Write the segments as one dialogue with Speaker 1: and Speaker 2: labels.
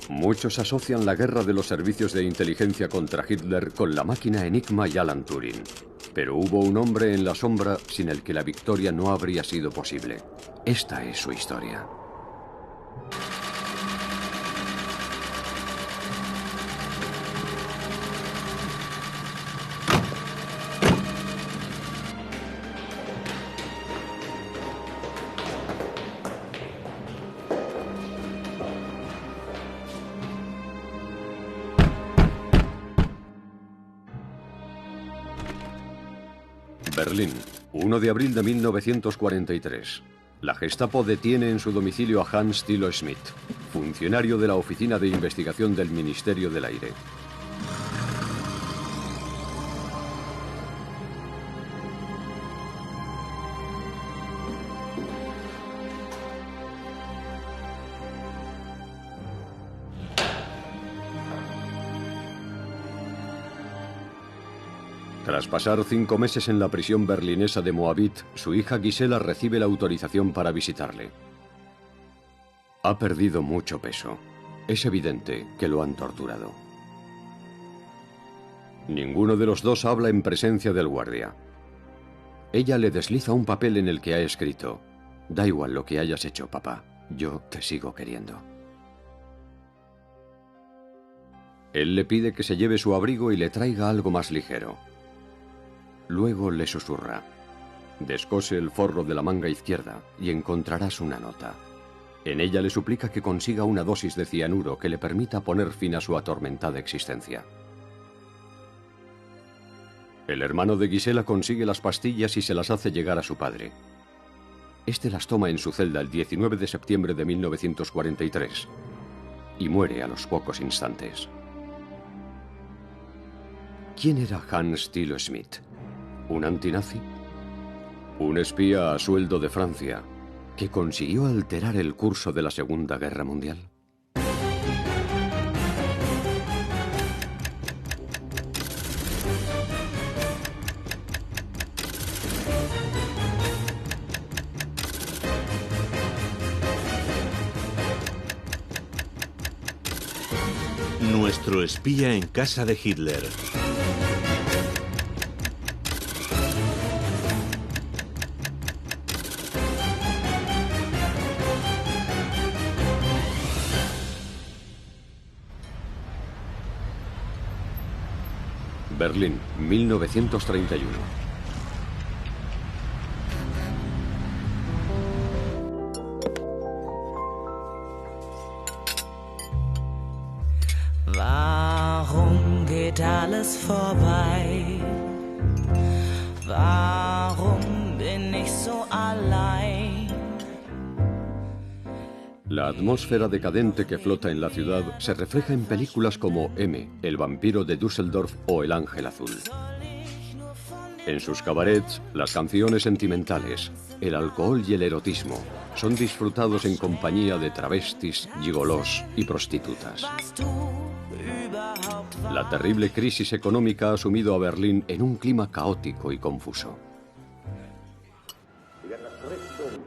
Speaker 1: Muchos asocian la guerra de los servicios de inteligencia contra Hitler con la máquina Enigma y Alan Turing. Pero hubo un hombre en la sombra sin el que la victoria no habría sido posible. Esta es su historia. Berlín, 1 de abril de 1943. La Gestapo detiene en su domicilio a Hans Thilo Schmidt, funcionario de la Oficina de Investigación del Ministerio del Aire. Tras pasar 5 meses en la prisión berlinesa de Moabit, su hija Gisela recibe la autorización para visitarle. Ha perdido mucho peso. Es evidente que lo han torturado. Ninguno de los dos habla en presencia del guardia. Ella le desliza un papel en el que ha escrito: «Da igual lo que hayas hecho, papá. Yo te sigo queriendo». Él le pide que se lleve su abrigo y le traiga algo más ligero. Luego le susurra: «Descose el forro de la manga izquierda y encontrarás una nota». En ella le suplica que consiga una dosis de cianuro que le permita poner fin a su atormentada existencia. El hermano de Gisela consigue las pastillas y se las hace llegar a su padre. Este las toma en su celda el 19 de septiembre de 1943 y muere a los pocos instantes. ¿Quién era Hans Thilo Schmidt? ¿Un antinazi? Un espía a sueldo de Francia que consiguió alterar el curso de la Segunda Guerra Mundial.
Speaker 2: Nuestro espía en casa de Hitler.
Speaker 1: Berlín, 1931.
Speaker 3: Warum geht alles vorbei? Warum bin ich so allein?
Speaker 1: La atmósfera decadente que flota en la ciudad se refleja en películas como M, El vampiro de Düsseldorf o El ángel azul. En sus cabarets, las canciones sentimentales, el alcohol y el erotismo son disfrutados en compañía de travestis, gigolós y prostitutas. La terrible crisis económica ha sumido a Berlín en un clima caótico y confuso.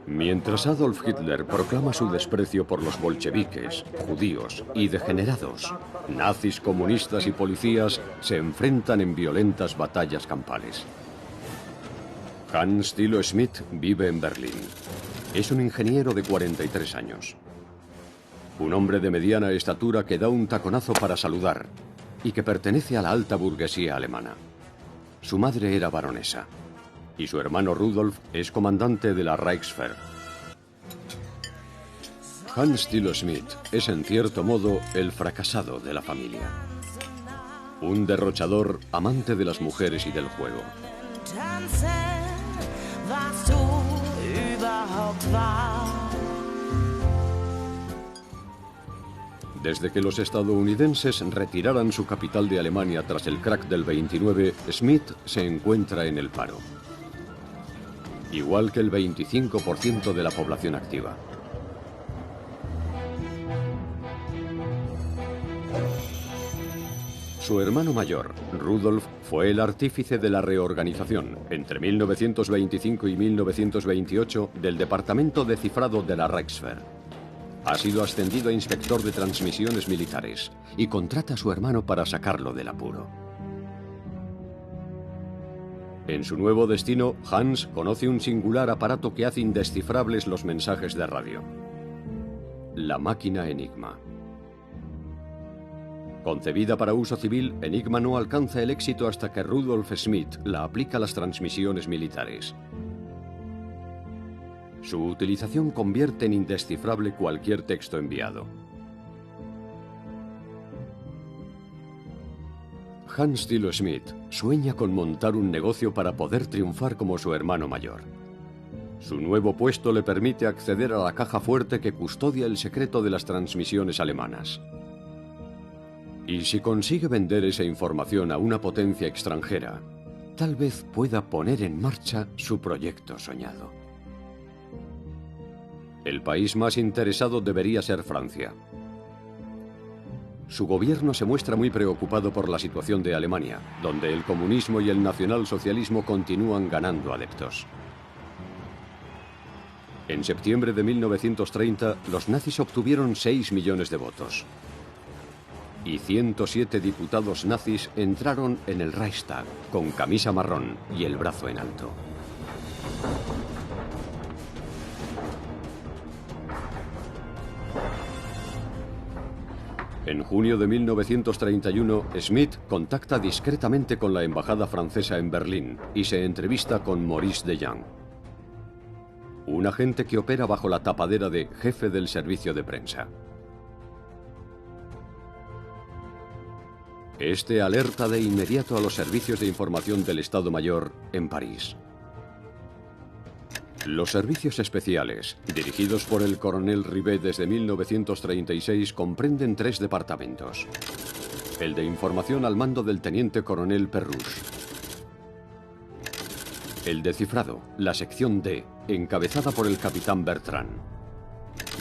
Speaker 1: Mientras Adolf Hitler proclama su desprecio por los bolcheviques, judíos y degenerados, nazis, comunistas y policías se enfrentan en violentas batallas campales. Hans Thilo Schmidt vive en Berlín. Es un ingeniero de 43 años. Un hombre de mediana estatura que da un taconazo para saludar y que pertenece a la alta burguesía alemana. Su madre era baronesa y su hermano Rudolf es comandante de la Reichswehr. Hans Thilo Schmidt es en cierto modo el fracasado de la familia. Un derrochador amante de las mujeres y del juego. Desde que los estadounidenses retiraran su capital de Alemania tras el crack del 29, Schmidt se encuentra en el paro. Igual que el 25% de la población activa. Su hermano mayor, Rudolf, fue el artífice de la reorganización, entre 1925 y 1928, del departamento de cifrado de la Reichswehr. Ha sido ascendido a inspector de transmisiones militares y contrata a su hermano para sacarlo del apuro. En su nuevo destino, Hans conoce un singular aparato que hace indescifrables los mensajes de radio. La máquina Enigma. Concebida para uso civil, Enigma no alcanza el éxito hasta que Rudolf Schmidt la aplica a las transmisiones militares. Su utilización convierte en indescifrable cualquier texto enviado. Hans Thilo Schmidt sueña con montar un negocio para poder triunfar como su hermano mayor. Su nuevo puesto le permite acceder a la caja fuerte que custodia el secreto de las transmisiones alemanas. Y si consigue vender esa información a una potencia extranjera, tal vez pueda poner en marcha su proyecto soñado. El país más interesado debería ser Francia. Su gobierno se muestra muy preocupado por la situación de Alemania, donde el comunismo y el nacionalsocialismo continúan ganando adeptos. En septiembre de 1930, los nazis obtuvieron 6 millones de votos. Y 107 diputados nazis entraron en el Reichstag con camisa marrón y el brazo en alto. En junio de 1931, Schmidt contacta discretamente con la embajada francesa en Berlín y se entrevista con Maurice de Young, un agente que opera bajo la tapadera de jefe del servicio de prensa. Este alerta de inmediato a los servicios de información del Estado Mayor en París. Los servicios especiales, dirigidos por el coronel Rivet desde 1936, comprenden 3 departamentos. El de información al mando del teniente coronel Perruche. El de cifrado, la sección D, encabezada por el capitán Bertrand.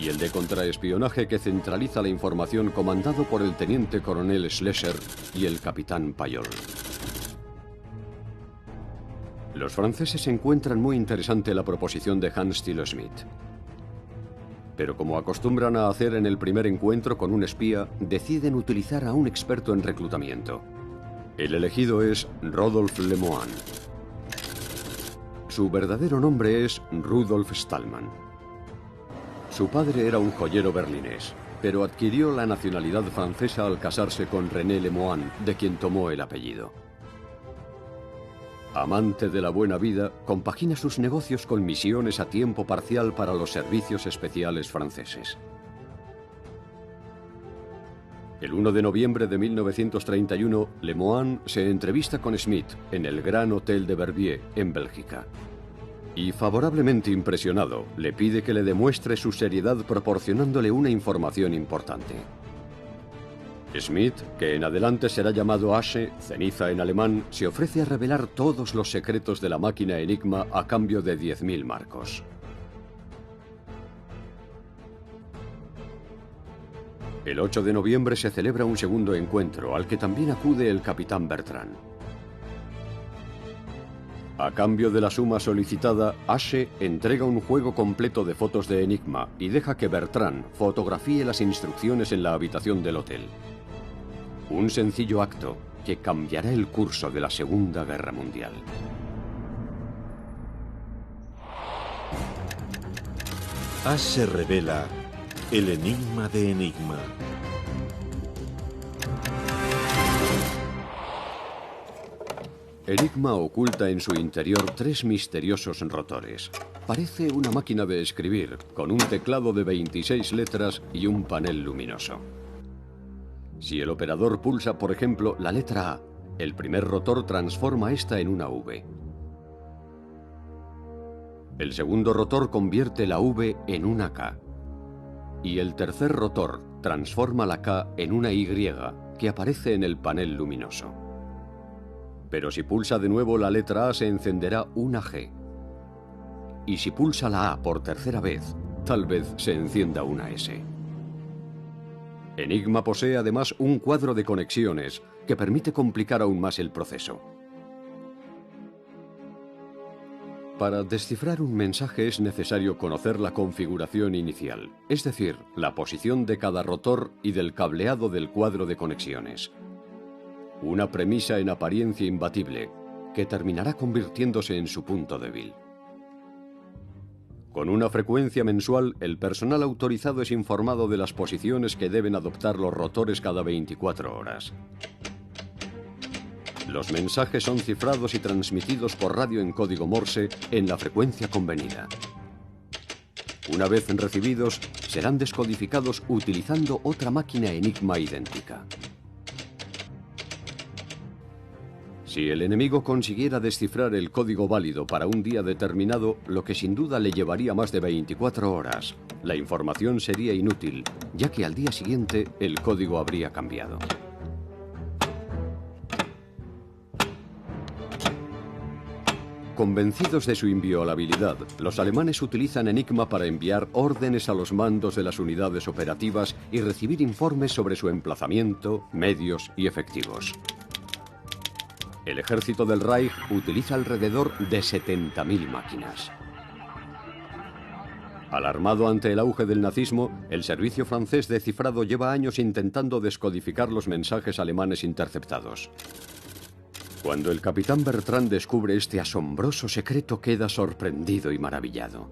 Speaker 1: Y el de contraespionaje, que centraliza la información, comandado por el teniente coronel Schlescher y el capitán Payol. Los franceses encuentran muy interesante la proposición de Hans Thilo Schmidt. Pero como acostumbran a hacer en el primer encuentro con un espía, deciden utilizar a un experto en reclutamiento. El elegido es Rodolphe Lemoine. Su verdadero nombre es Rudolf Stallman. Su padre era un joyero berlinés, pero adquirió la nacionalidad francesa al casarse con René Lemoine, de quien tomó el apellido. Amante de la buena vida, compagina sus negocios con misiones a tiempo parcial para los servicios especiales franceses. El 1 de noviembre de 1931, Lemoine se entrevista con Schmidt en el Gran Hotel de Verbier, en Bélgica. Y favorablemente impresionado, le pide que le demuestre su seriedad proporcionándole una información importante. Schmidt, que en adelante será llamado Asche, ceniza en alemán, se ofrece a revelar todos los secretos de la máquina Enigma a cambio de 10.000 marcos. El 8 de noviembre se celebra un segundo encuentro, al que también acude el capitán Bertrand. A cambio de la suma solicitada, Asche entrega un juego completo de fotos de Enigma y deja que Bertrand fotografíe las instrucciones en la habitación del hotel. Un sencillo acto que cambiará el curso de la Segunda Guerra Mundial.
Speaker 2: Asche revela el enigma de Enigma.
Speaker 1: Enigma oculta en su interior 3 misteriosos rotores. Parece una máquina de escribir, con un teclado de 26 letras y un panel luminoso. Si el operador pulsa, por ejemplo, la letra A, el primer rotor transforma esta en una V. El segundo rotor convierte la V en una K. Y el tercer rotor transforma la K en una Y, que aparece en el panel luminoso. Pero si pulsa de nuevo la letra A, se encenderá una G. Y si pulsa la A por tercera vez, tal vez se encienda una S. Enigma posee además un cuadro de conexiones que permite complicar aún más el proceso. Para descifrar un mensaje es necesario conocer la configuración inicial, es decir, la posición de cada rotor y del cableado del cuadro de conexiones. Una premisa en apariencia imbatible, que terminará convirtiéndose en su punto débil. Con una frecuencia mensual, el personal autorizado es informado de las posiciones que deben adoptar los rotores cada 24 horas. Los mensajes son cifrados y transmitidos por radio en código Morse en la frecuencia convenida. Una vez recibidos, serán descodificados utilizando otra máquina Enigma idéntica. Si el enemigo consiguiera descifrar el código válido para un día determinado, lo que sin duda le llevaría más de 24 horas, la información sería inútil, ya que al día siguiente el código habría cambiado. Convencidos de su inviolabilidad, los alemanes utilizan Enigma para enviar órdenes a los mandos de las unidades operativas y recibir informes sobre su emplazamiento, medios y efectivos. El ejército del Reich utiliza alrededor de 70.000 máquinas. Alarmado ante el auge del nazismo, el servicio francés de cifrado lleva años intentando descodificar los mensajes alemanes interceptados. Cuando el capitán Bertrand descubre este asombroso secreto, queda sorprendido y maravillado.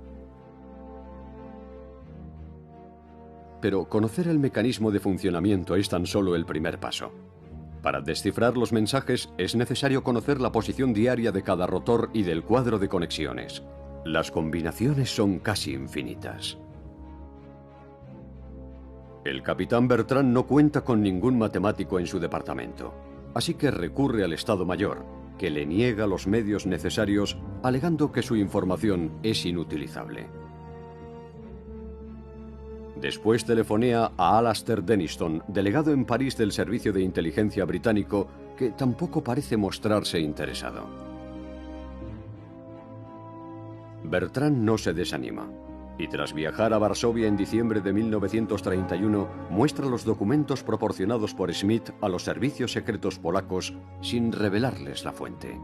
Speaker 1: Pero conocer el mecanismo de funcionamiento es tan solo el primer paso. Para descifrar los mensajes es necesario conocer la posición diaria de cada rotor y del cuadro de conexiones. Las combinaciones son casi infinitas. El capitán Bertrand no cuenta con ningún matemático en su departamento, así que recurre al Estado Mayor, que le niega los medios necesarios, alegando que su información es inutilizable. Después telefonea a Alastair Denniston, delegado en París del Servicio de Inteligencia británico, que tampoco parece mostrarse interesado. Bertrand no se desanima, y tras viajar a Varsovia en diciembre de 1931, muestra los documentos proporcionados por Schmidt a los servicios secretos polacos sin revelarles la fuente.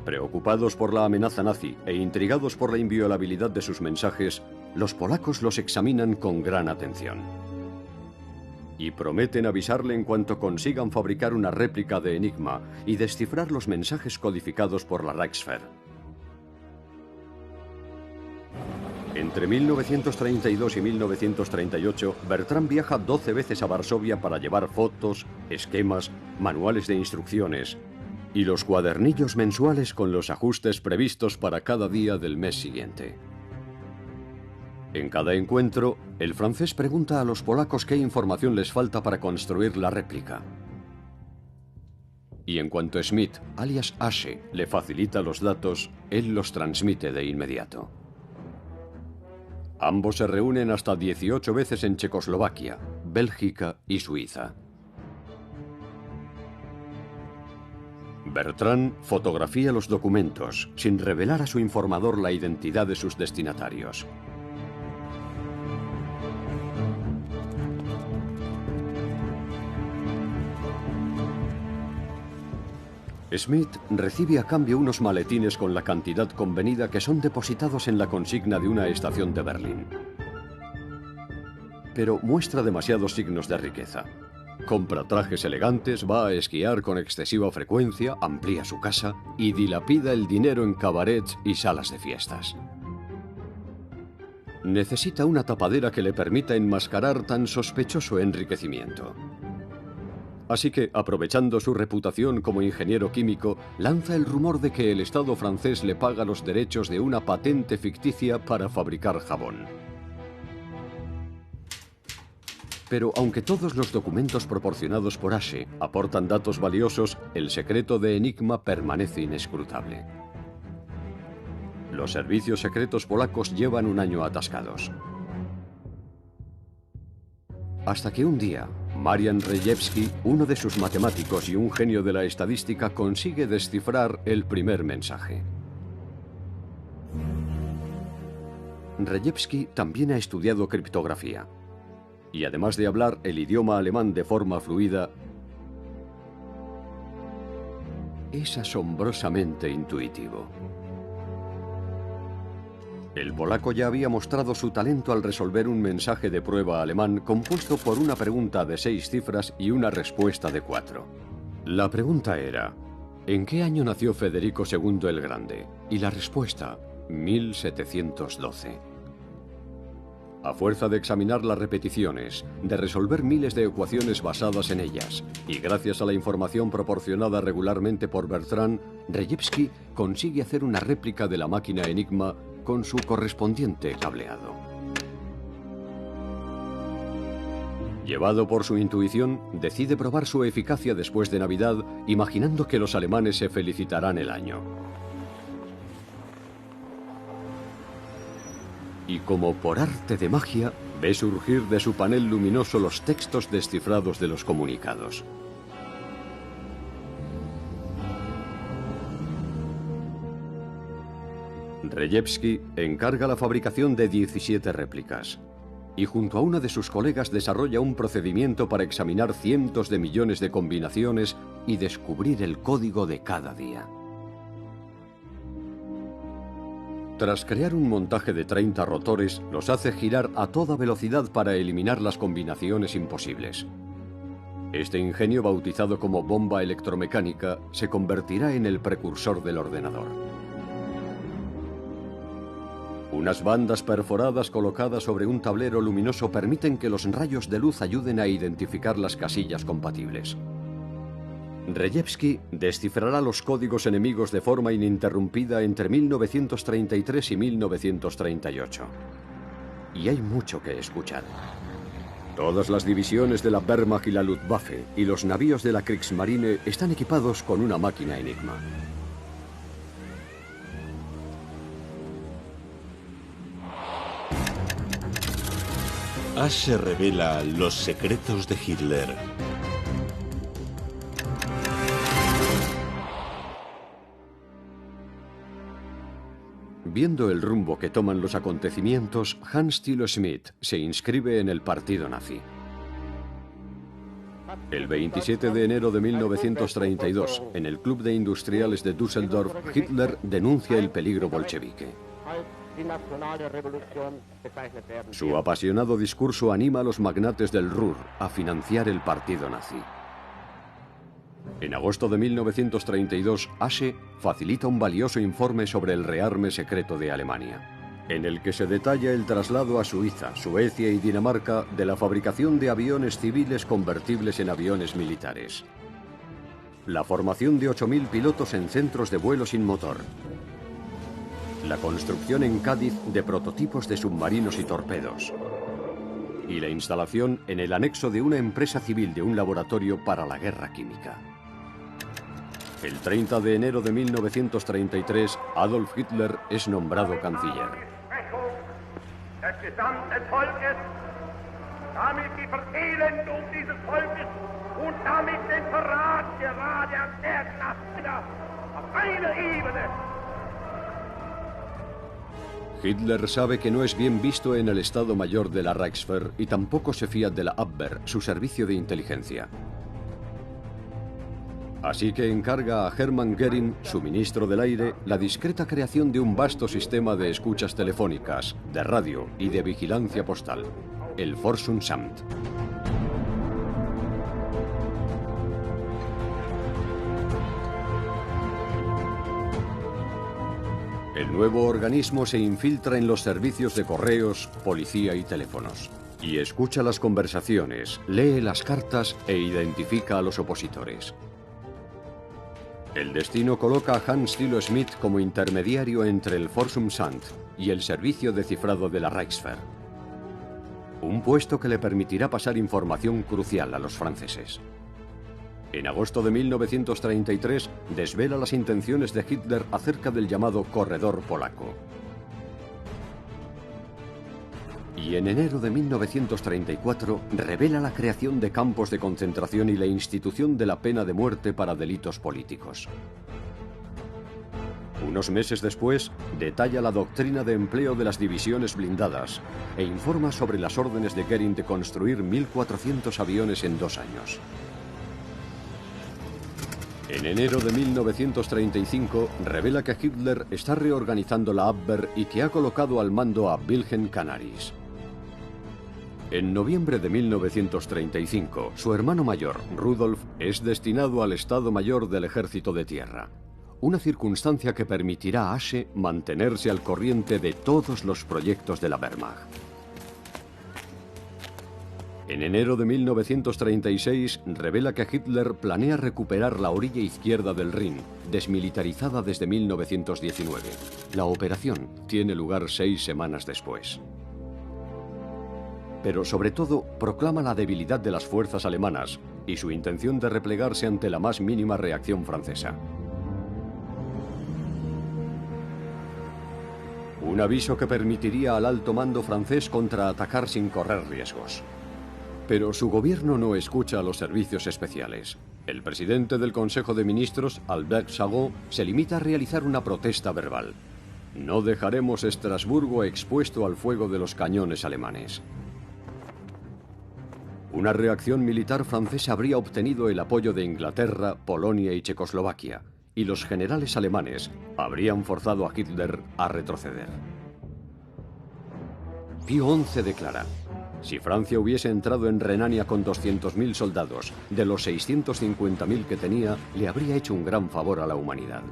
Speaker 1: Preocupados por la amenaza nazi e intrigados por la inviolabilidad de sus mensajes, los polacos los examinan con gran atención. Y prometen avisarle en cuanto consigan fabricar una réplica de Enigma y descifrar los mensajes codificados por la Reichswehr. Entre 1932 y 1938, Bertrand viaja 12 veces a Varsovia para llevar fotos, esquemas, manuales de instrucciones y los cuadernillos mensuales con los ajustes previstos para cada día del mes siguiente. En cada encuentro, el francés pregunta a los polacos qué información les falta para construir la réplica. Y en cuanto Schmidt, alias Asche, le facilita los datos, él los transmite de inmediato. Ambos se reúnen hasta 18 veces en Checoslovaquia, Bélgica y Suiza. Bertrand fotografía los documentos, sin revelar a su informador la identidad de sus destinatarios. Schmidt recibe a cambio unos maletines con la cantidad convenida que son depositados en la consigna de una estación de Berlín. Pero muestra demasiados signos de riqueza. Compra trajes elegantes, va a esquiar con excesiva frecuencia, amplía su casa y dilapida el dinero en cabarets y salas de fiestas. Necesita una tapadera que le permita enmascarar tan sospechoso enriquecimiento. Así que, aprovechando su reputación como ingeniero químico, lanza el rumor de que el Estado francés le paga los derechos de una patente ficticia para fabricar jabón. Pero aunque todos los documentos proporcionados por Asche aportan datos valiosos, el secreto de Enigma permanece inescrutable. Los servicios secretos polacos llevan un año atascados. Hasta que un día, Marian Rejewski, uno de sus matemáticos y un genio de la estadística, consigue descifrar el primer mensaje. Rejewski también ha estudiado criptografía. Y además de hablar el idioma alemán de forma fluida, es asombrosamente intuitivo. El polaco ya había mostrado su talento al resolver un mensaje de prueba alemán compuesto por una pregunta de 6 cifras y una respuesta de 4. La pregunta era: ¿en qué año nació Federico II el Grande? Y la respuesta: 1712. A fuerza de examinar las repeticiones, de resolver miles de ecuaciones basadas en ellas, y gracias a la información proporcionada regularmente por Bertrand, Rejewski consigue hacer una réplica de la máquina Enigma con su correspondiente cableado. Llevado por su intuición, decide probar su eficacia después de Navidad, imaginando que los alemanes se felicitarán el año. Y como por arte de magia, ve surgir de su panel luminoso los textos descifrados de los comunicados. Rejewski encarga la fabricación de 17 réplicas y junto a una de sus colegas desarrolla un procedimiento para examinar cientos de millones de combinaciones y descubrir el código de cada día. Tras crear un montaje de 30 rotores, los hace girar a toda velocidad para eliminar las combinaciones imposibles. Este ingenio, bautizado como bomba electromecánica, se convertirá en el precursor del ordenador. Unas bandas perforadas colocadas sobre un tablero luminoso permiten que los rayos de luz ayuden a identificar las casillas compatibles. Rejewski descifrará los códigos enemigos de forma ininterrumpida entre 1933 y 1938. Y hay mucho que escuchar. Todas las divisiones de la Wehrmacht y la Luftwaffe y los navíos de la Kriegsmarine están equipados con una máquina Enigma.
Speaker 2: Ash revela los secretos de Hitler.
Speaker 1: Viendo el rumbo que toman los acontecimientos, Hans Thilo Schmidt se inscribe en el partido nazi. El 27 de enero de 1932, en el Club de Industriales de Düsseldorf, Hitler denuncia el peligro bolchevique. Su apasionado discurso anima a los magnates del Ruhr a financiar el partido nazi. En agosto de 1932, Asche facilita un valioso informe sobre el rearme secreto de Alemania, en el que se detalla el traslado a Suiza, Suecia y Dinamarca de la fabricación de aviones civiles convertibles en aviones militares, la formación de 8.000 pilotos en centros de vuelo sin motor, la construcción en Cádiz de prototipos de submarinos y torpedos, y la instalación en el anexo de una empresa civil de un laboratorio para la guerra química. El 30 de enero de 1933, Adolf Hitler es nombrado canciller. Hitler sabe que no es bien visto en el Estado Mayor de la Reichswehr y tampoco se fía de la Abwehr, su servicio de inteligencia. Así que encarga a Hermann Göring, su ministro del aire, la discreta creación de un vasto sistema de escuchas telefónicas, de radio y de vigilancia postal, el Forschungsamt. El nuevo organismo se infiltra en los servicios de correos, policía y teléfonos, y escucha las conversaciones, lee las cartas e identifica a los opositores. El destino coloca a Hans Thilo Schmidt como intermediario entre el Forschungsamt y el servicio de cifrado de la Reichswehr. Un puesto que le permitirá pasar información crucial a los franceses. En agosto de 1933 desvela las intenciones de Hitler acerca del llamado corredor polaco. Y en enero de 1934 revela la creación de campos de concentración y la institución de la pena de muerte para delitos políticos. Unos meses después, detalla la doctrina de empleo de las divisiones blindadas e informa sobre las órdenes de Göring de construir 1.400 aviones en 2 años. En enero de 1935 revela que Hitler está reorganizando la Abwehr y que ha colocado al mando a Wilhelm Canaris. En noviembre de 1935, su hermano mayor, Rudolf, es destinado al Estado Mayor del Ejército de Tierra, una circunstancia que permitirá a Asche mantenerse al corriente de todos los proyectos de la Wehrmacht. En enero de 1936 revela que Hitler planea recuperar la orilla izquierda del Rin, desmilitarizada desde 1919. La operación tiene lugar 6 semanas después. Pero sobre todo proclama la debilidad de las fuerzas alemanas y su intención de replegarse ante la más mínima reacción francesa. Un aviso que permitiría al alto mando francés contraatacar sin correr riesgos. Pero su gobierno no escucha a los servicios especiales. El presidente del Consejo de Ministros, Albert Chagot, se limita a realizar una protesta verbal. No dejaremos Estrasburgo expuesto al fuego de los cañones alemanes. Una reacción militar francesa habría obtenido el apoyo de Inglaterra, Polonia y Checoslovaquia, y los generales alemanes habrían forzado a Hitler a retroceder. Pío XI declara: si Francia hubiese entrado en Renania con 200.000 soldados, de los 650.000 que tenía, le habría hecho un gran favor a la humanidad.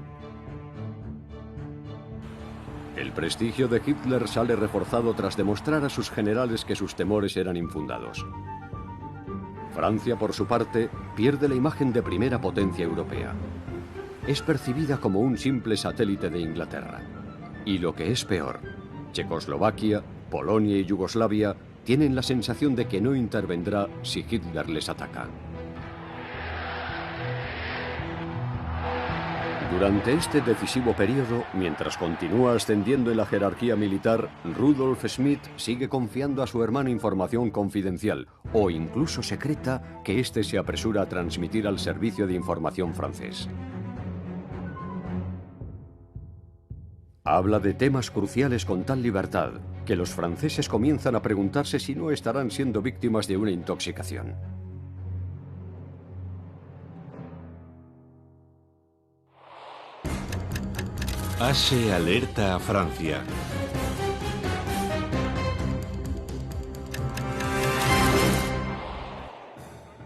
Speaker 1: El prestigio de Hitler sale reforzado tras demostrar a sus generales que sus temores eran infundados. Francia, por su parte, pierde la imagen de primera potencia europea. Es percibida como un simple satélite de Inglaterra. Y lo que es peor, Checoslovaquia, Polonia y Yugoslavia tienen la sensación de que no intervendrá si Hitler les ataca. Durante este decisivo periodo, mientras continúa ascendiendo en la jerarquía militar, Rudolf Schmidt sigue confiando a su hermano información confidencial, o incluso secreta, que éste se apresura a transmitir al servicio de información francés. Habla de temas cruciales con tal libertad que los franceses comienzan a preguntarse si no estarán siendo víctimas de una intoxicación.
Speaker 2: Asche alerta a Francia.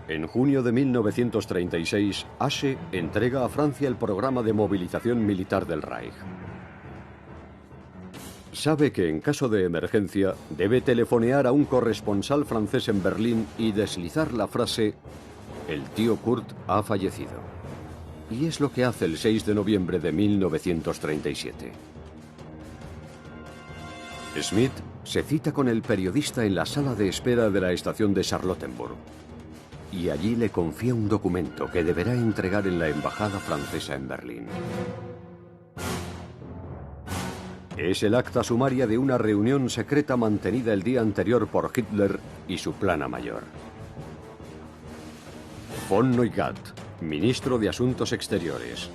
Speaker 1: En junio de 1936, Asche entrega a Francia el programa de movilización militar del Reich. Sabe que en caso de emergencia debe telefonear a un corresponsal francés en Berlín y deslizar la frase: "El tío Kurt ha fallecido". Y es lo que hace el 6 de noviembre de 1937. Schmidt se cita con el periodista en la sala de espera de la estación de Charlottenburg. Y allí le confía un documento que deberá entregar en la embajada francesa en Berlín. Es el acta sumaria de una reunión secreta mantenida el día anterior por Hitler y su plana mayor. Von Neugath, ministro de Asuntos Exteriores.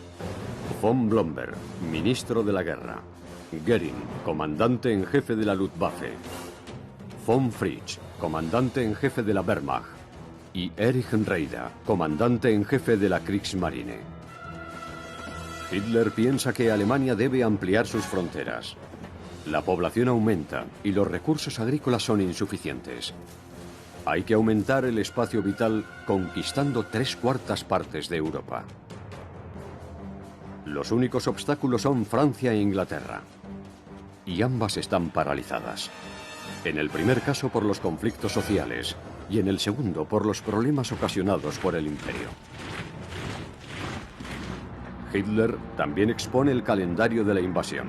Speaker 1: Von Blomberg, ministro de la Guerra. Goering, comandante en jefe de la Luftwaffe. Von Fritsch, comandante en jefe de la Wehrmacht. Y Erich Raeder, comandante en jefe de la Kriegsmarine. Hitler piensa que Alemania debe ampliar sus fronteras. La población aumenta y los recursos agrícolas son insuficientes. Hay que aumentar el espacio vital conquistando 3/4 partes de Europa. Los únicos obstáculos son Francia e Inglaterra. Y ambas están paralizadas. En el primer caso por los conflictos sociales y en el segundo por los problemas ocasionados por el imperio. Hitler también expone el calendario de la invasión.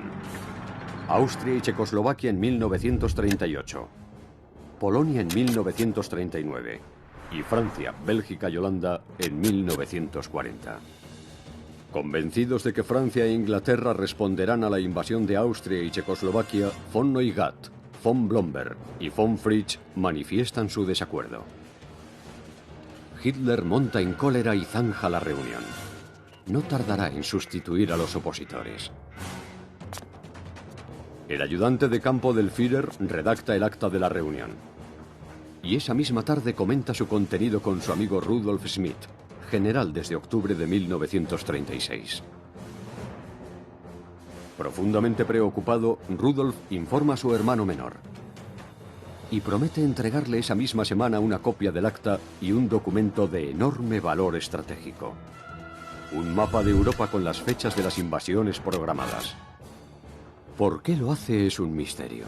Speaker 1: Austria y Checoslovaquia en 1938. Polonia en 1939 y Francia, Bélgica y Holanda en 1940. Convencidos de que Francia e Inglaterra responderán a la invasión de Austria y Checoslovaquia, von Neugath, von Blomberg y von Fritsch manifiestan su desacuerdo. Hitler monta en cólera y zanja la reunión. No tardará en sustituir a los opositores. El ayudante de campo del Führer redacta el acta de la reunión. Y esa misma tarde comenta su contenido con su amigo Rudolf Schmidt, general desde octubre de 1936. Profundamente preocupado, Rudolf informa a su hermano menor y promete entregarle esa misma semana una copia del acta y un documento de enorme valor estratégico. Un mapa de Europa con las fechas de las invasiones programadas. ¿Por qué lo hace? Es un misterio.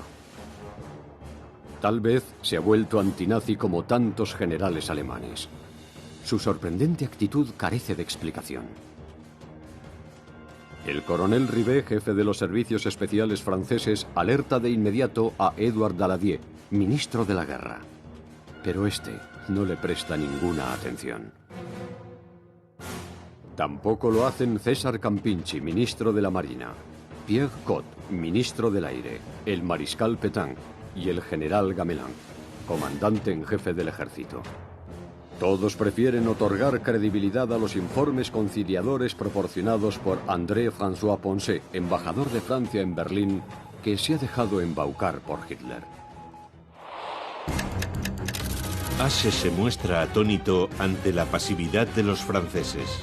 Speaker 1: Tal vez se ha vuelto antinazi como tantos generales alemanes. Su sorprendente actitud carece de explicación. El coronel Rivet, jefe de los servicios especiales franceses, alerta de inmediato a Édouard Daladier, ministro de la guerra. Pero este no le presta ninguna atención. Tampoco lo hacen César Campinchi, ministro de la Marina, Pierre Cot, ministro del Aire, el mariscal Pétain y el general Gamelin, comandante en jefe del ejército. Todos prefieren otorgar credibilidad a los informes conciliadores proporcionados por André-François Poncet, embajador de Francia en Berlín, que se ha dejado embaucar por Hitler.
Speaker 2: Ashe se muestra atónito ante la pasividad de los franceses.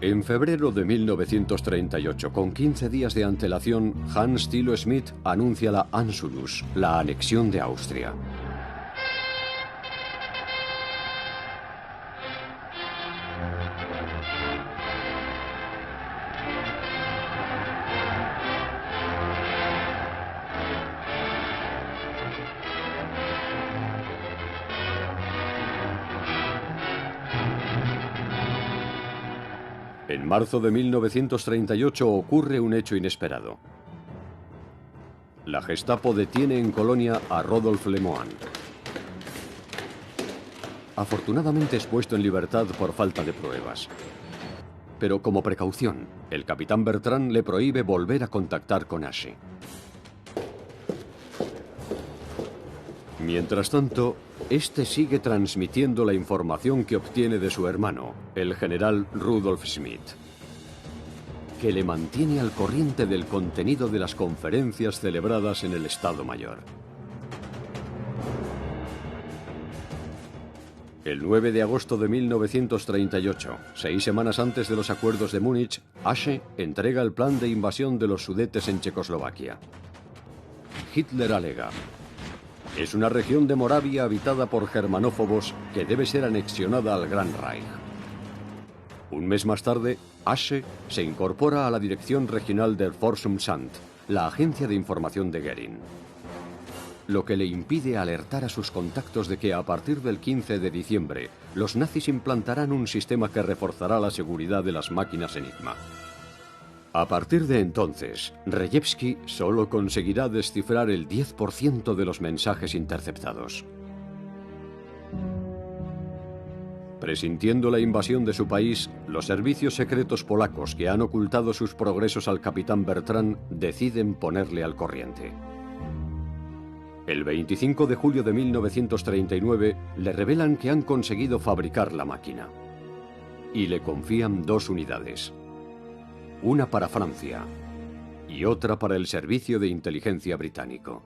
Speaker 1: En febrero de 1938, con 15 días de antelación, Hans Thilo Schmidt anuncia la Anschluss, la anexión de Austria. En marzo de 1938 ocurre un hecho inesperado. La Gestapo detiene en Colonia a Rodolphe Lemoine. Afortunadamente es puesto en libertad por falta de pruebas. Pero como precaución, el capitán Bertrand le prohíbe volver a contactar con Ashe. Mientras tanto, este sigue transmitiendo la información que obtiene de su hermano, el general Rudolf Schmidt, que le mantiene al corriente del contenido de las conferencias celebradas en el Estado Mayor. El 9 de agosto de 1938, 6 semanas antes de los acuerdos de Múnich, Ashe entrega el plan de invasión de los Sudetes en Checoslovaquia. Hitler alega: es una región de Moravia habitada por germanófobos que debe ser anexionada al Gran Reich. Un mes más tarde, Ashe se incorpora a la dirección regional del Forschungsamt, la agencia de información de Göring, lo que le impide alertar a sus contactos de que a partir del 15 de diciembre los nazis implantarán un sistema que reforzará la seguridad de las máquinas Enigma. A partir de entonces, Rejewski solo conseguirá descifrar el 10% de los mensajes interceptados. Presintiendo la invasión de su país, los servicios secretos polacos que han ocultado sus progresos al capitán Bertrand deciden ponerle al corriente. El 25 de julio de 1939 le revelan que han conseguido fabricar la máquina y le confían 2 unidades. Una para Francia y otra para el Servicio de Inteligencia británico.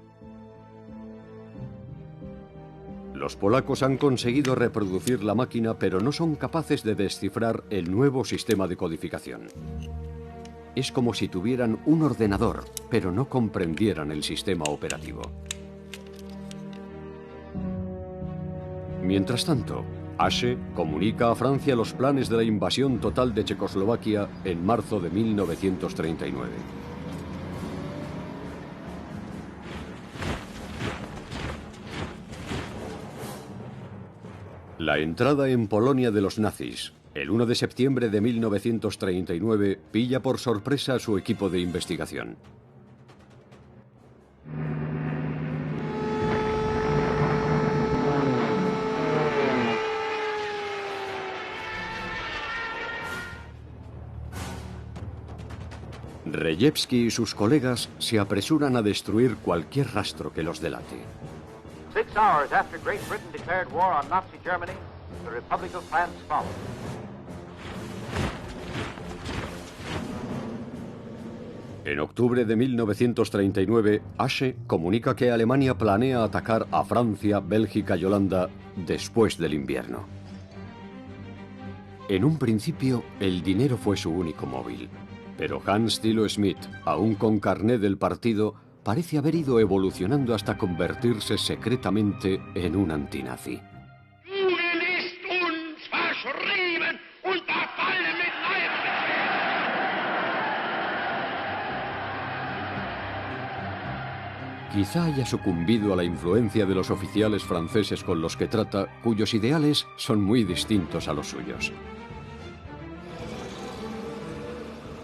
Speaker 1: Los polacos han conseguido reproducir la máquina, pero no son capaces de descifrar el nuevo sistema de codificación. Es como si tuvieran un ordenador, pero no comprendieran el sistema operativo. Mientras tanto, Ashe comunica a Francia los planes de la invasión total de Checoslovaquia en marzo de 1939. La entrada en Polonia de los nazis, el 1 de septiembre de 1939, pilla por sorpresa a su equipo de investigación. Rejewski y sus colegas se apresuran a destruir cualquier rastro que los delate.
Speaker 4: 6 hours after Great Britain declared war on Nazi Germany, the Republic of France followed.
Speaker 1: En octubre de 1939, Asche comunica que Alemania planea atacar a Francia, Bélgica y Holanda después del invierno. En un principio, el dinero fue su único móvil, pero Hans Thilo Schmidt, aún con carné del partido, parece haber ido evolucionando hasta convertirse secretamente en un antinazi. Quizá haya sucumbido a la influencia de los oficiales franceses con los que trata, cuyos ideales son muy distintos a los suyos.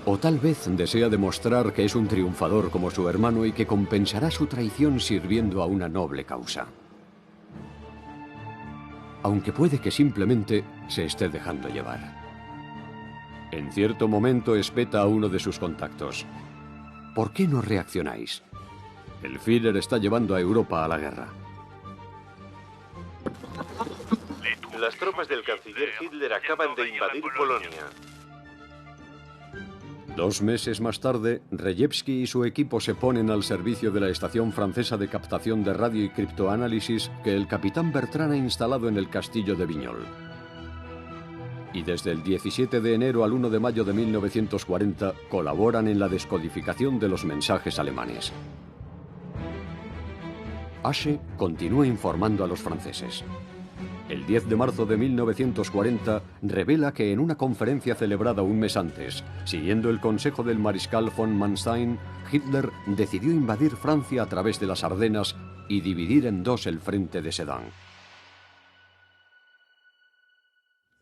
Speaker 1: O tal vez desea demostrar que es un triunfador como su hermano y que compensará su traición sirviendo a una noble causa. Aunque puede que simplemente se esté dejando llevar. En cierto momento espeta a uno de sus contactos. ¿Por qué no reaccionáis? El Führer está llevando a Europa a la guerra.
Speaker 2: Las tropas del canciller Hitler acaban de invadir Polonia.
Speaker 1: 2 meses más tarde, Rejewski y su equipo se ponen al servicio de la estación francesa de captación de radio y criptoanálisis que el capitán Bertrand ha instalado en el castillo de Vignol. Y desde el 17 de enero al 1 de mayo de 1940 colaboran en la descodificación de los mensajes alemanes. Asche continúa informando a los franceses. El 10 de marzo de 1940 revela que en una conferencia celebrada un mes antes, siguiendo el consejo del mariscal von Manstein, Hitler decidió invadir Francia a través de las Ardenas y dividir en 2 el frente de Sedan.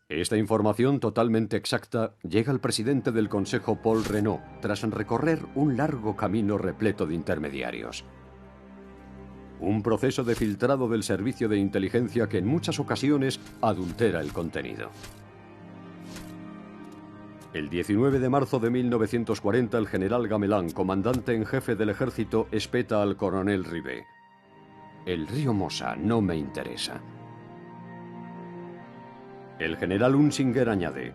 Speaker 1: Esta información totalmente exacta llega al presidente del Consejo Paul Reynaud tras recorrer un largo camino repleto de intermediarios. Un proceso de filtrado del servicio de inteligencia que en muchas ocasiones adultera el contenido. El 19 de marzo de 1940 el general Gamelin, comandante en jefe del ejército, espeta al coronel Rivet. El río Mosa no me interesa. El general Hunsinger añade: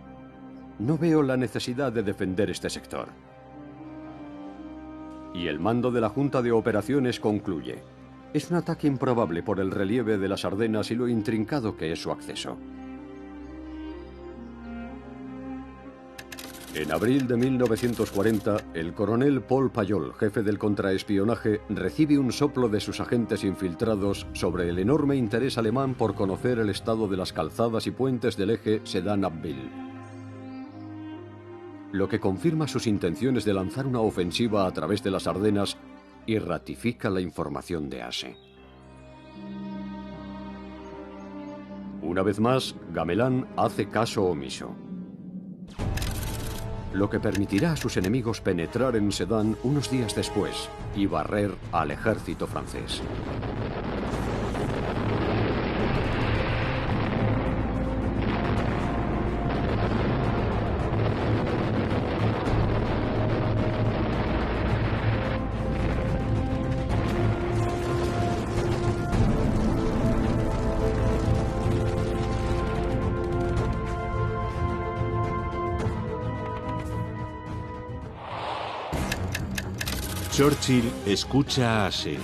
Speaker 1: no veo la necesidad de defender este sector. Y el mando de la Junta de Operaciones concluye: es un ataque improbable por el relieve de las Ardenas y lo intrincado que es su acceso. En abril de 1940, el coronel Paul Payol, jefe del contraespionaje, recibe un soplo de sus agentes infiltrados sobre el enorme interés alemán por conocer el estado de las calzadas y puentes del eje Sedan-Abbeville, lo que confirma sus intenciones de lanzar una ofensiva a través de las Ardenas y ratifica la información de Asche. Una vez más, Gamelin hace caso omiso, lo que permitirá a sus enemigos penetrar en Sedan unos días después y barrer al ejército francés.
Speaker 2: Churchill escucha a Asche.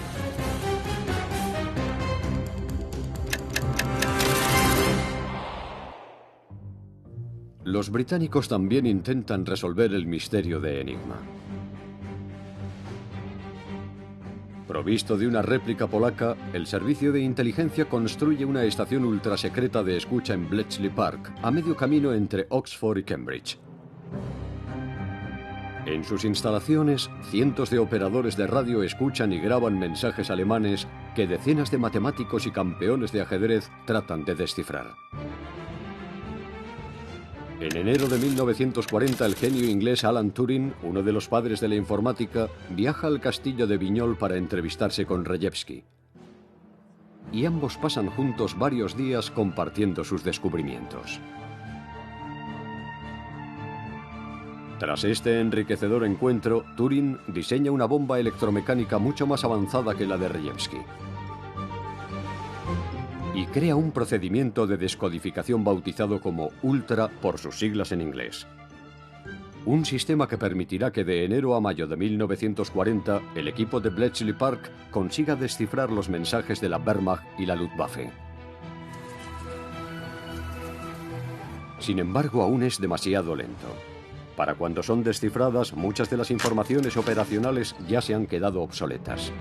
Speaker 1: Los británicos también intentan resolver el misterio de Enigma. Provisto de una réplica polaca, el servicio de inteligencia construye una estación ultrasecreta de escucha en Bletchley Park, a medio camino entre Oxford y Cambridge. En sus instalaciones, cientos de operadores de radio escuchan y graban mensajes alemanes que decenas de matemáticos y campeones de ajedrez tratan de descifrar. En enero de 1940, el genio inglés Alan Turing, uno de los padres de la informática, viaja al castillo de Vignol para entrevistarse con Rejewski. Y ambos pasan juntos varios días compartiendo sus descubrimientos. Tras este enriquecedor encuentro, Turing diseña una bomba electromecánica mucho más avanzada que la de Rejewski y crea un procedimiento de descodificación bautizado como Ultra por sus siglas en inglés. un sistema que permitirá que de enero a mayo de 1940 el equipo de Bletchley Park consiga descifrar los mensajes de la Wehrmacht y la Luftwaffe. Sin embargo, aún es demasiado lento. Para cuando son descifradas, muchas de las informaciones operacionales ya se han quedado obsoletas.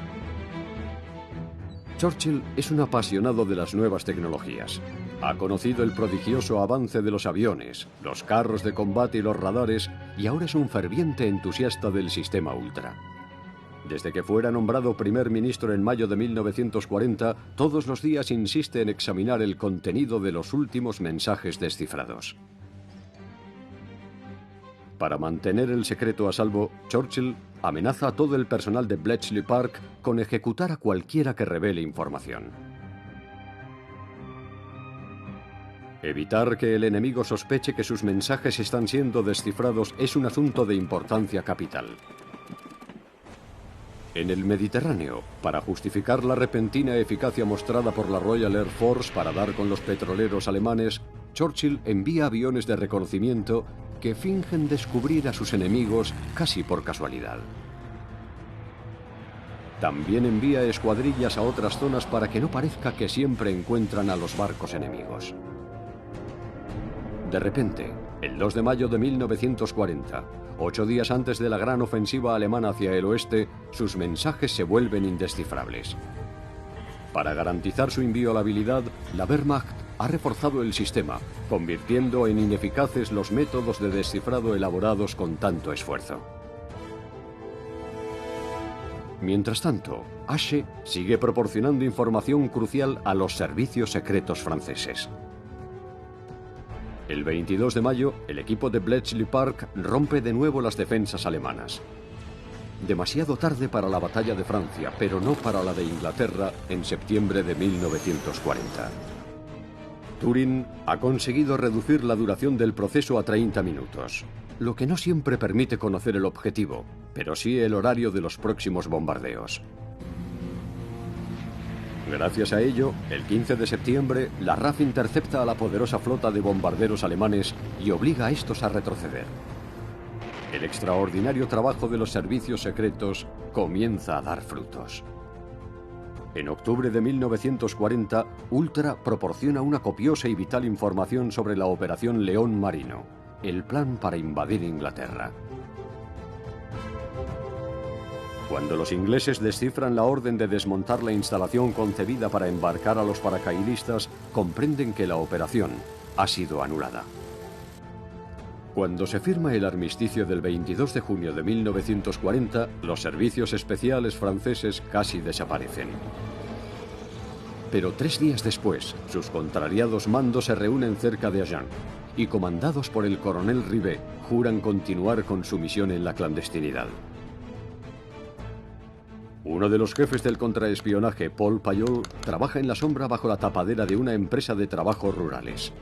Speaker 1: Churchill es un apasionado de las nuevas tecnologías. Ha conocido el prodigioso avance de los aviones, los carros de combate y los radares, y ahora es un ferviente entusiasta del sistema Ultra. Desde que fuera nombrado primer ministro en mayo de 1940, todos los días insiste en examinar el contenido de los últimos mensajes descifrados. Para mantener el secreto a salvo, Churchill amenaza a todo el personal de Bletchley Park con ejecutar a cualquiera que revele información. Evitar que el enemigo sospeche que sus mensajes están siendo descifrados es un asunto de importancia capital. En el Mediterráneo, para justificar la repentina eficacia mostrada por la Royal Air Force para dar con los petroleros alemanes, Churchill envía aviones de reconocimiento que fingen descubrir a sus enemigos casi por casualidad. También envía escuadrillas a otras zonas para que no parezca que siempre encuentran a los barcos enemigos. De repente, el 2 de mayo de 1940, 8 días antes de la gran ofensiva alemana hacia el oeste, sus mensajes se vuelven indescifrables. Para garantizar su inviolabilidad, la Wehrmacht ha reforzado el sistema, convirtiendo en ineficaces los métodos de descifrado elaborados con tanto esfuerzo. Mientras tanto, Ashe sigue proporcionando información crucial a los servicios secretos franceses. El 22 de mayo, el equipo de Bletchley Park rompe de nuevo las defensas alemanas. Demasiado tarde para la batalla de Francia, pero no para la de Inglaterra en septiembre de 1940. Turing ha conseguido reducir la duración del proceso a 30 minutos, lo que no siempre permite conocer el objetivo, pero sí el horario de los próximos bombardeos. Gracias a ello, el 15 de septiembre, la RAF intercepta a la poderosa flota de bombarderos alemanes y obliga a estos a retroceder. El extraordinario trabajo de los servicios secretos comienza a dar frutos. En octubre de 1940, Ultra proporciona una copiosa y vital información sobre la Operación León Marino, el plan para invadir Inglaterra. Cuando los ingleses descifran la orden de desmontar la instalación concebida para embarcar a los paracaidistas, comprenden que la operación ha sido anulada. Cuando se firma el armisticio del 22 de junio de 1940, los servicios especiales franceses casi desaparecen. Pero 3 días después, sus contrariados mandos se reúnen cerca de Agen y, comandados por el coronel Rivet, juran continuar con su misión en la clandestinidad. Uno de los jefes del contraespionaje, Paul Payol, trabaja en la sombra bajo la tapadera de una empresa de trabajos rurales.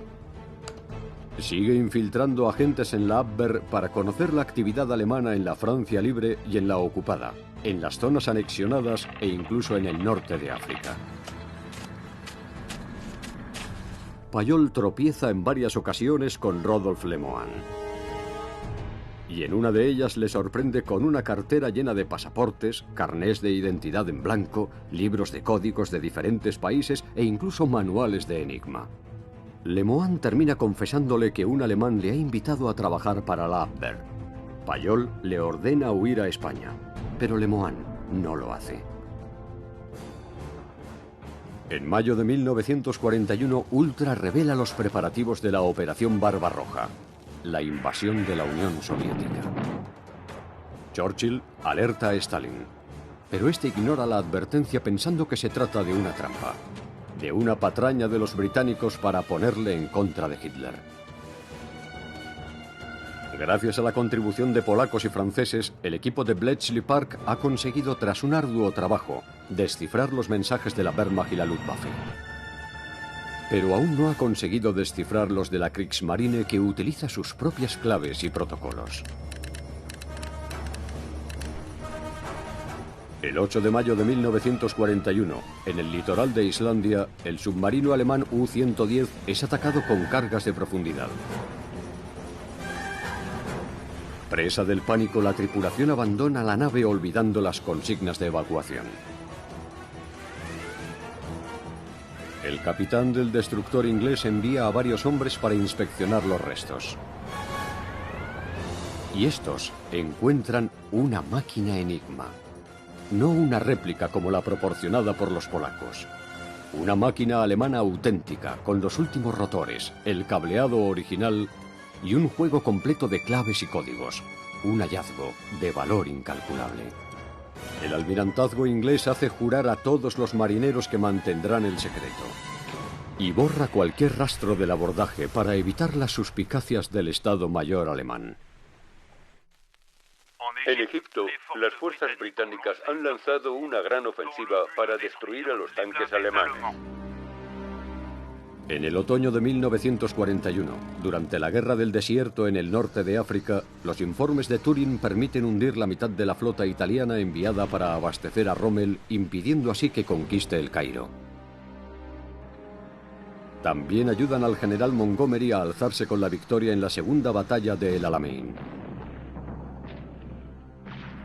Speaker 1: Sigue infiltrando agentes en la Abwehr para conocer la actividad alemana en la Francia libre y en la ocupada, en las zonas anexionadas e incluso en el norte de África. Payol tropieza en varias ocasiones con Rodolphe Lemoine. Y en una de ellas le sorprende con una cartera llena de pasaportes, carnés de identidad en blanco, libros de códigos de diferentes países e incluso manuales de enigma. Lemoine termina confesándole que un alemán le ha invitado a trabajar para la Abwehr. Payol le ordena huir a España, pero Lemoine no lo hace. En mayo de 1941, Ultra revela los preparativos de la Operación Barbarroja, la invasión de la Unión Soviética. Churchill alerta a Stalin, pero este ignora la advertencia pensando que se trata de una trampa, de una patraña de los británicos para ponerle en contra de Hitler. Gracias a la contribución de polacos y franceses, el equipo de Bletchley Park ha conseguido, tras un arduo trabajo, descifrar los mensajes de la Wehrmacht y la Luftwaffe. Pero aún no ha conseguido descifrar los de la Kriegsmarine, que utiliza sus propias claves y protocolos. El 8 de mayo de 1941, en el litoral de Islandia, el submarino alemán U-110 es atacado con cargas de profundidad. Presa del pánico, la tripulación abandona la nave olvidando las consignas de evacuación. El capitán del destructor inglés envía a varios hombres para inspeccionar los restos. Y estos encuentran una máquina Enigma. No una réplica como la proporcionada por los polacos. Una máquina alemana auténtica, con los últimos rotores, el cableado original y un juego completo de claves y códigos. Un hallazgo de valor incalculable. El almirantazgo inglés hace jurar a todos los marineros que mantendrán el secreto. Y borra cualquier rastro del abordaje para evitar las suspicacias del Estado Mayor alemán.
Speaker 5: En Egipto, las fuerzas británicas han lanzado una gran ofensiva para destruir a los tanques alemanes.
Speaker 1: En el otoño de 1941, durante la Guerra del Desierto en el norte de África, los informes de Turing permiten hundir la mitad de la flota italiana enviada para abastecer a Rommel, impidiendo así que conquiste el Cairo. También ayudan al general Montgomery a alzarse con la victoria en la segunda batalla de El Alamein.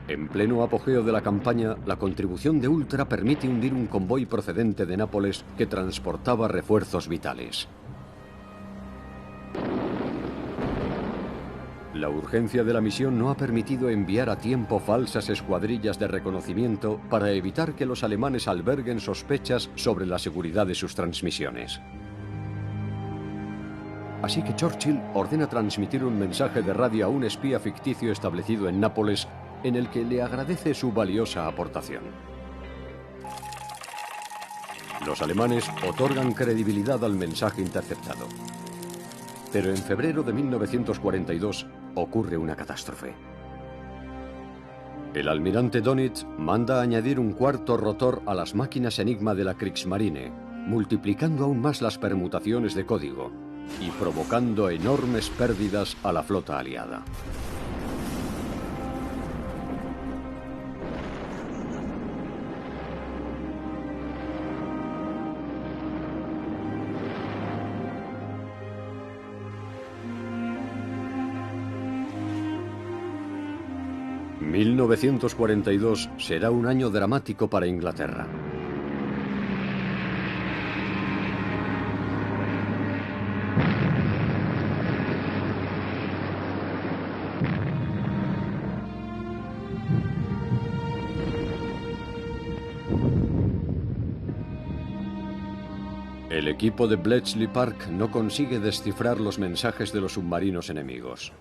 Speaker 1: En pleno apogeo de la campaña, la contribución de Ultra permite hundir un convoy procedente de Nápoles que transportaba refuerzos vitales. La urgencia de la misión no ha permitido enviar a tiempo falsas escuadrillas de reconocimiento para evitar que los alemanes alberguen sospechas sobre la seguridad de sus transmisiones. Así que Churchill ordena transmitir un mensaje de radio a un espía ficticio establecido en Nápoles en el que le agradece su valiosa aportación. Los alemanes otorgan credibilidad al mensaje interceptado. Pero en febrero de 1942 ocurre una catástrofe. El almirante Dönitz manda añadir un cuarto rotor a las máquinas Enigma de la Kriegsmarine, multiplicando aún más las permutaciones de código y provocando enormes pérdidas a la flota aliada. ...1942 será un año dramático para Inglaterra. El equipo de Bletchley Park no consigue descifrar los mensajes de los submarinos enemigos.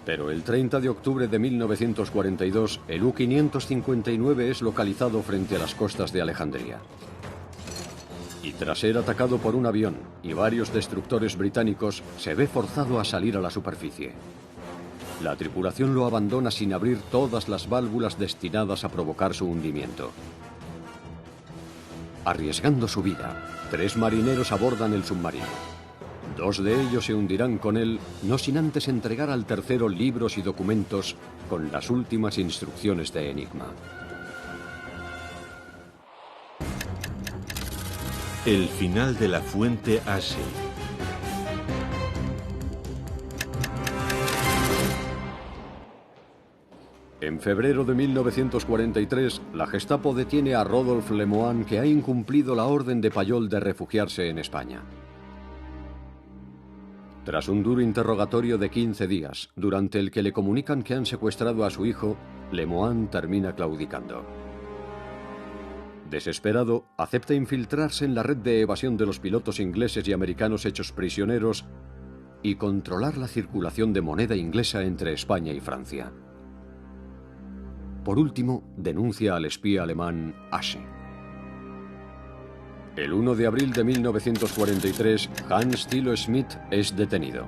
Speaker 1: Pero el 30 de octubre de 1942, el U-559 es localizado frente a las costas de Alejandría. Y tras ser atacado por un avión y varios destructores británicos, se ve forzado a salir a la superficie. La tripulación lo abandona sin abrir todas las válvulas destinadas a provocar su hundimiento. Arriesgando su vida, 3 marineros abordan el submarino. 2 de ellos se hundirán con él, no sin antes entregar al tercero libros y documentos con las últimas instrucciones de Enigma.
Speaker 2: El final de la fuente Ashe.
Speaker 1: En febrero de 1943, la Gestapo detiene a Rodolphe Lemoine, que ha incumplido la orden de Payol de refugiarse en España. Tras un duro interrogatorio de 15 días, durante el que le comunican que han secuestrado a su hijo, Lemoine termina claudicando. Desesperado, acepta infiltrarse en la red de evasión de los pilotos ingleses y americanos hechos prisioneros y controlar la circulación de moneda inglesa entre España y Francia. Por último, denuncia al espía alemán Ashe. El 1 de abril de 1943, Hans Thilo Schmidt es detenido.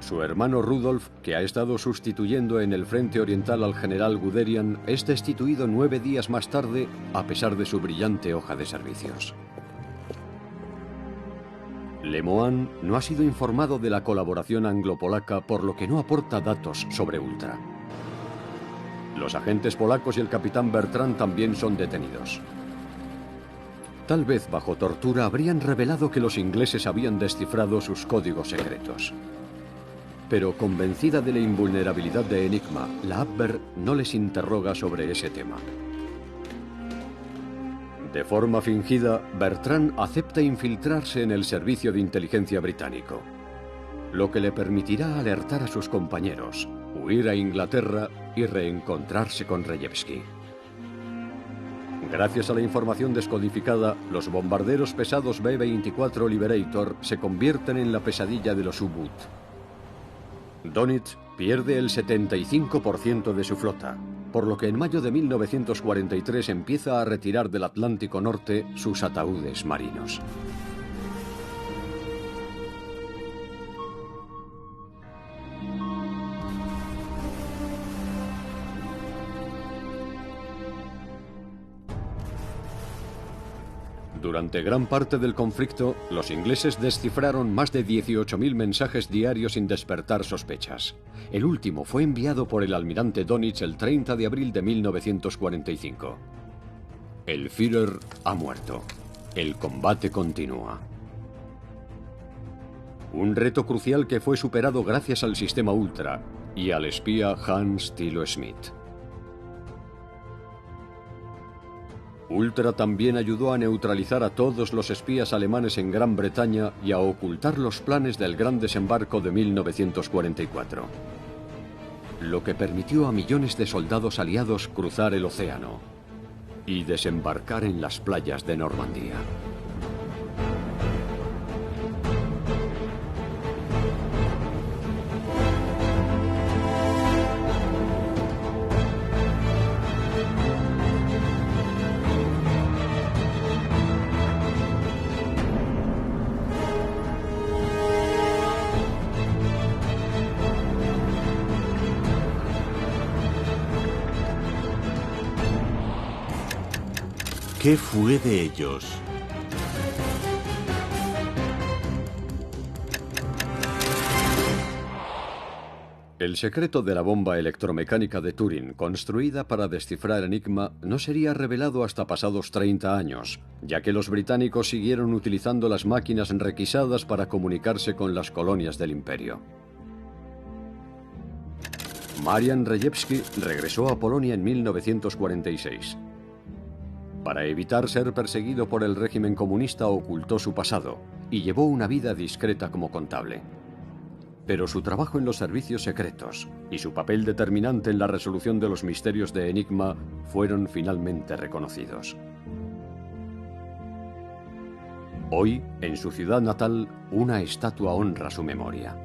Speaker 1: Su hermano Rudolf, que ha estado sustituyendo en el frente oriental al general Guderian, es destituido 9 días más tarde, a pesar de su brillante hoja de servicios. Lemoine no ha sido informado de la colaboración anglo-polaca, por lo que no aporta datos sobre Ultra. Los agentes polacos y el capitán Bertrand también son detenidos. Tal vez bajo tortura habrían revelado que los ingleses habían descifrado sus códigos secretos. Pero convencida de la invulnerabilidad de Enigma, la Abwehr no les interroga sobre ese tema. De forma fingida, Bertrand acepta infiltrarse en el servicio de inteligencia británico, lo que le permitirá alertar a sus compañeros, huir a Inglaterra y reencontrarse con Rejewski. Gracias a la información descodificada, los bombarderos pesados B-24 Liberator se convierten en la pesadilla de los U-Boot. Dönitz pierde el 75% de su flota, por lo que en mayo de 1943 empieza a retirar del Atlántico Norte sus ataúdes marinos. Durante gran parte del conflicto, los ingleses descifraron más de 18.000 mensajes diarios sin despertar sospechas. El último fue enviado por el almirante Dönitz el 30 de abril de 1945. El Führer ha muerto. El combate continúa. Un reto crucial que fue superado gracias al sistema Ultra y al espía Hans Thilo Schmidt. Ultra también ayudó a neutralizar a todos los espías alemanes en Gran Bretaña y a ocultar los planes del gran desembarco de 1944, lo que permitió a millones de soldados aliados cruzar el océano y desembarcar en las playas de Normandía.
Speaker 2: ¿Qué fue de ellos?
Speaker 1: El secreto de la bomba electromecánica de Turing, construida para descifrar Enigma, no sería revelado hasta pasados 30 años, ya que los británicos siguieron utilizando las máquinas requisadas para comunicarse con las colonias del imperio. Marian Rejewski regresó a Polonia en 1946. Para evitar ser perseguido por el régimen comunista, ocultó su pasado y llevó una vida discreta como contable. Pero su trabajo en los servicios secretos y su papel determinante en la resolución de los misterios de Enigma fueron finalmente reconocidos. Hoy, en su ciudad natal, una estatua honra su memoria.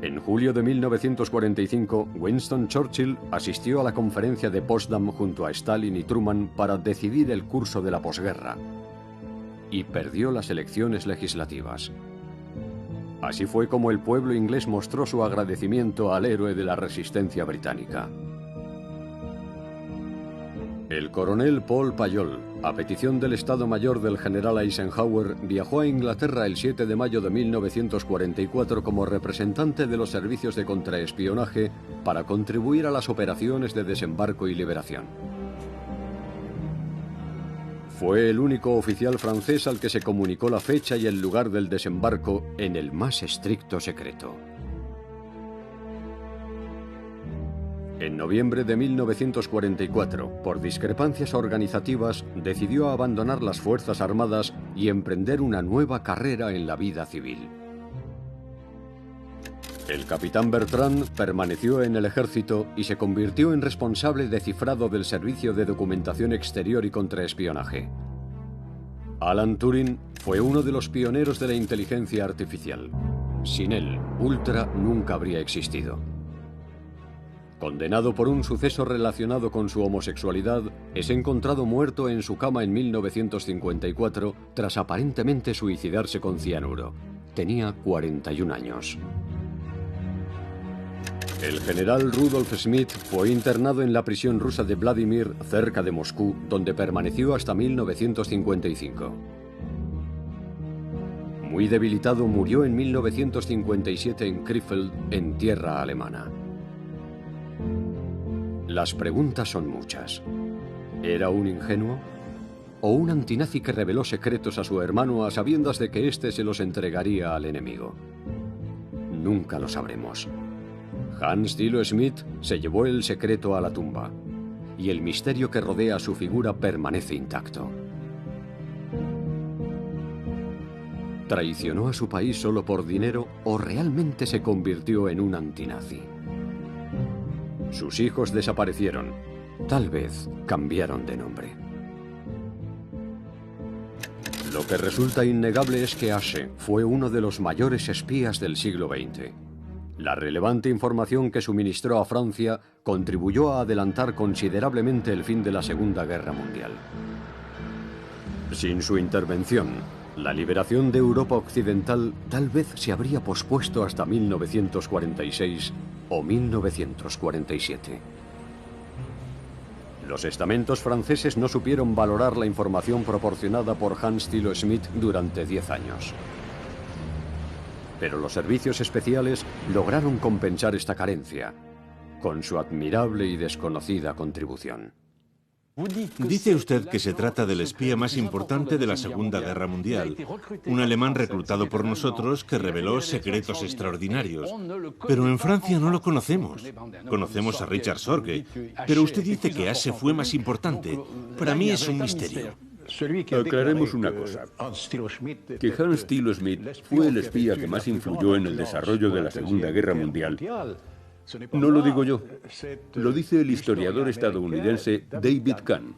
Speaker 1: En julio de 1945, Winston Churchill asistió a la conferencia de Potsdam junto a Stalin y Truman para decidir el curso de la posguerra, y perdió las elecciones legislativas. Así fue como el pueblo inglés mostró su agradecimiento al héroe de la resistencia británica. El coronel Paul Payol, a petición del Estado Mayor del general Eisenhower, viajó a Inglaterra el 7 de mayo de 1944 como representante de los servicios de contraespionaje para contribuir a las operaciones de desembarco y liberación. Fue el único oficial francés al que se comunicó la fecha y el lugar del desembarco en el más estricto secreto. En noviembre de 1944, por discrepancias organizativas, decidió abandonar las Fuerzas Armadas y emprender una nueva carrera en la vida civil. El capitán Bertrand permaneció en el ejército y se convirtió en responsable de cifrado del Servicio de Documentación Exterior y Contraespionaje. Alan Turing fue uno de los pioneros de la inteligencia artificial. Sin él, Ultra nunca habría existido. Condenado por un suceso relacionado con su homosexualidad, es encontrado muerto en su cama en 1954 tras aparentemente suicidarse con cianuro. Tenía 41 años. El general Rudolf Schmidt fue internado en la prisión rusa de Vladimir, cerca de Moscú, donde permaneció hasta 1955. Muy debilitado, murió en 1957 en Krefeld, en tierra alemana. Las preguntas son muchas. ¿Era un ingenuo? ¿O un antinazi que reveló secretos a su hermano a sabiendas de que éste se los entregaría al enemigo? nunca lo sabremos. Hans Thilo Schmidt se llevó el secreto a la tumba, y el misterio que rodea su figura permanece intacto. ¿Traicionó a su país solo por dinero o realmente se convirtió en un antinazi? Sus hijos desaparecieron. Tal vez cambiaron de nombre. Lo que resulta innegable es que Asche fue uno de los mayores espías del siglo XX. La relevante información que suministró a Francia contribuyó a adelantar considerablemente el fin de la Segunda Guerra Mundial. Sin su intervención, la liberación de Europa Occidental tal vez se habría pospuesto hasta 1946 o 1947. Los estamentos franceses no supieron valorar la información proporcionada por Hans Thilo Schmidt durante 10 años. Pero los servicios especiales lograron compensar esta carencia con su admirable y desconocida contribución.
Speaker 2: Dice usted que se trata del espía más importante de la Segunda Guerra Mundial, un alemán reclutado por nosotros que reveló secretos extraordinarios. Pero en Francia no lo conocemos. Conocemos a Richard Sorge, pero usted dice que Asche fue más importante. Para mí es un misterio.
Speaker 5: Aclaremos una cosa, que Hans Thilo Schmidt fue el espía que más influyó en el desarrollo de la Segunda Guerra Mundial. No lo digo yo, lo dice el historiador estadounidense David Kahn.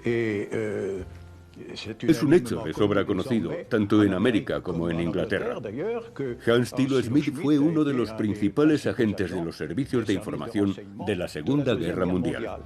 Speaker 5: Es un hecho de sobra conocido, tanto en América como en Inglaterra. Hans Thilo Schmidt fue uno de los principales agentes de los servicios de información de la Segunda Guerra Mundial.